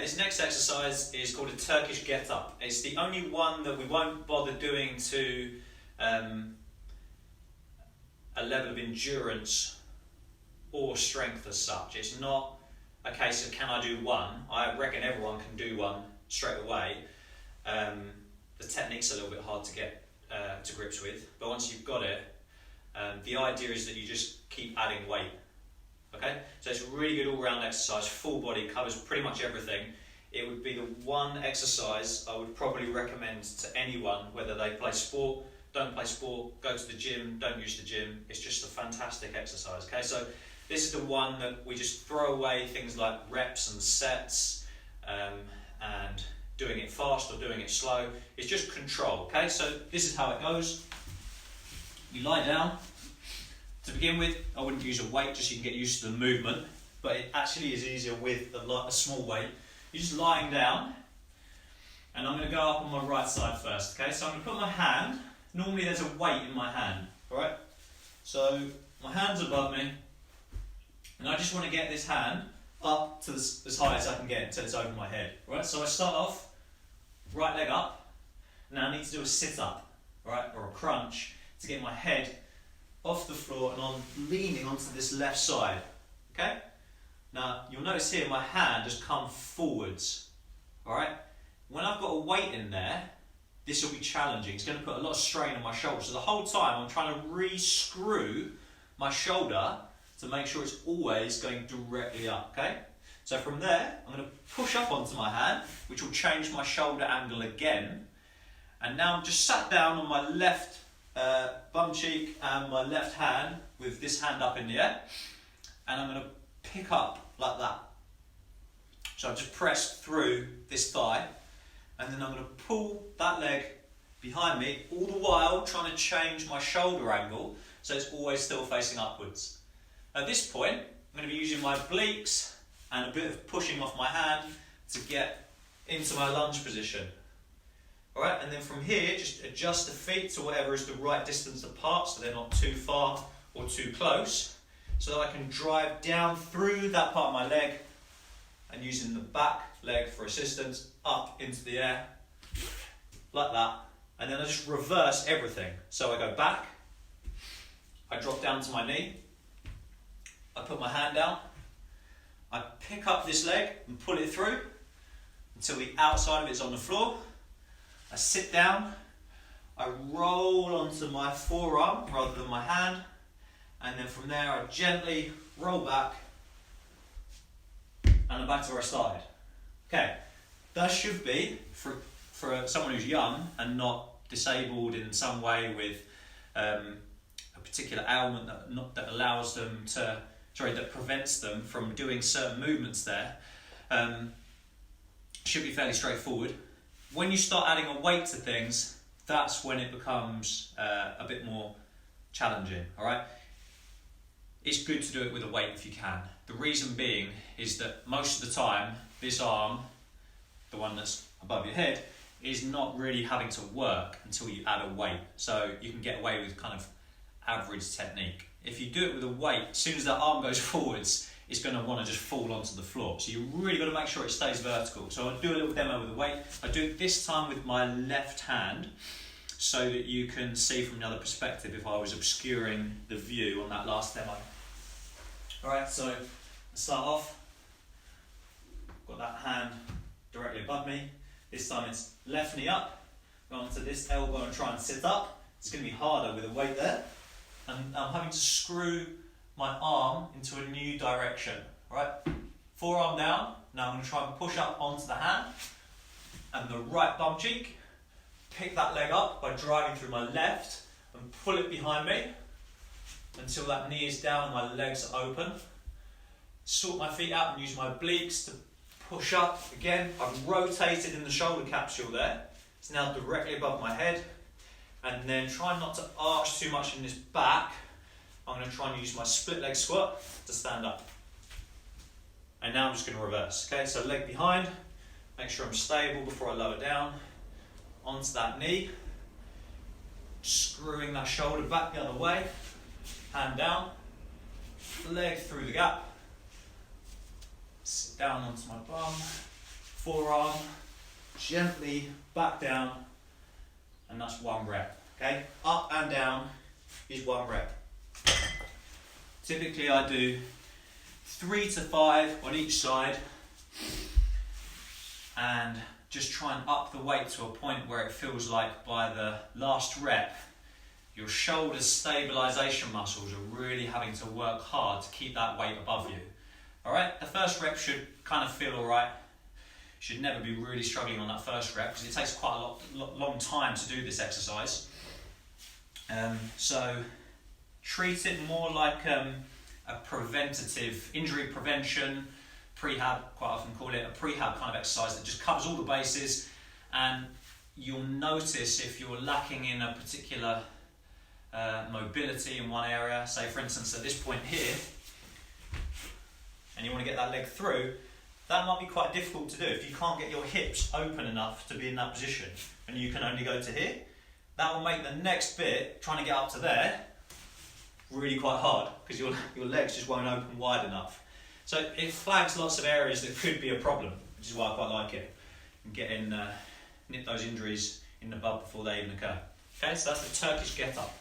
this next exercise is called a Turkish get-up. It's the only one that we won't bother doing to a level of endurance or strength as such. It's not a case of can I do one. I reckon everyone can do one straight away. The technique's a little bit hard to get to grips with, but once you've got it, the idea is that you just keep adding weight. Okay, so it's a really good all-round exercise, full body, covers pretty much everything. It would be the one exercise I would probably recommend to anyone, whether they play sport, don't play sport, go to the gym, don't use the gym. It's just a fantastic exercise. Okay, so this is the one that we just throw away things like reps and sets and doing it fast or doing it slow. It's just control. Okay, so this is how it goes. You lie down. To begin with, I wouldn't use a weight just so you can get used to the movement, but it actually is easier with a small weight. You're just lying down, and I'm going to go up on my right side first. Okay, so I'm going to put my hand. Normally there's a weight in my hand, alright? So my hand's above me, and I just want to get this hand up to as high as I can get until it's over my head. Alright, so I start off, right leg up. Now I need to do a sit-up, right, or a crunch to get my head off the floor and I'm leaning onto this left side. Okay? Now you'll notice here my hand has come forwards. Alright? When I've got a weight in there, this will be challenging. It's going to put a lot of strain on my shoulder. So the whole time I'm trying to re-screw my shoulder to make sure it's always going directly up. Okay? So from there, I'm going to push up onto my hand, which will change my shoulder angle again. And now I'm just sat down on my left bum cheek and my left hand with this hand up in the air, and I'm going to pick up like that. So I've just pressed through this thigh, and then I'm going to pull that leg behind me, all the while trying to change my shoulder angle so it's always still facing upwards. At this point, I'm going to be using my obliques and a bit of pushing off my hand to get into my lunge position. Alright, and then from here, just adjust the feet to whatever is the right distance apart so they're not too far or too close, so that I can drive down through that part of my leg and using the back leg for assistance up into the air, like that. And then I just reverse everything. So I go back, I drop down to my knee, I put my hand down, I pick up this leg and pull it through until the outside of it's on the floor. I sit down, I roll onto my forearm rather than my hand, and then from there I gently roll back and I'm back to where I started. Okay, that should be, for someone who's young and not disabled in some way with a particular ailment that allows them to, that prevents them from doing certain movements there, should be fairly straightforward. When you start adding a weight to things, that's when it becomes a bit more challenging, alright? It's good to do it with a weight if you can. The reason being is that most of the time, this arm, the one that's above your head, is not really having to work until you add a weight. So you can get away with kind of average technique. If you do it with a weight, as soon as that arm goes forwards, it's going to want to just fall onto the floor. So you've really got to make sure it stays vertical. So I'll do a little demo with a weight. I do it this time with my left hand so that you can see from another perspective if I was obscuring the view on that last demo. Alright, so I start off, got that hand directly above me. This time it's left knee up, go onto this elbow and try and sit up. It's going to be harder with a weight there. And I'm having to screw my arm into a new direction, right? Forearm down, now I'm going to try and push up onto the hand and the right bum cheek, pick that leg up by driving through my left and pull it behind me until that knee is down and my legs are open. Sort my feet out and use my obliques to push up. Again, I've rotated in the shoulder capsule there. It's now directly above my head. And then try not to arch too much in this back. I'm going to try and use my split leg squat to stand up. And now I'm just going to reverse. Okay, so leg behind, make sure I'm stable before I lower down. Onto that knee, screwing that shoulder back the other way, hand down, leg through the gap, sit down onto my bum, forearm, gently back down, and that's 1 rep. Okay, up and down is 1 rep. Typically I do 3 to 5 on each side, and just try and up the weight to a point where it feels like by the last rep, your shoulder stabilization muscles are really having to work hard to keep that weight above you. Alright, the first rep should kind of feel alright. You should never be really struggling on that first rep because it takes quite a long time to do this exercise. So treat it more like a preventative, injury prevention, prehab, quite often call it a prehab kind of exercise that just covers all the bases, and you'll notice if you're lacking in a particular mobility in one area, say for instance at this point here, and you want to get that leg through, that might be quite difficult to do. If you can't get your hips open enough to be in that position and you can only go to here, that will make the next bit, trying to get up to there, really quite hard because your legs just won't open wide enough. So it flags lots of areas that could be a problem, which is why I quite like it. And nip those injuries in the bud before they even occur. Okay, so that's the Turkish get up.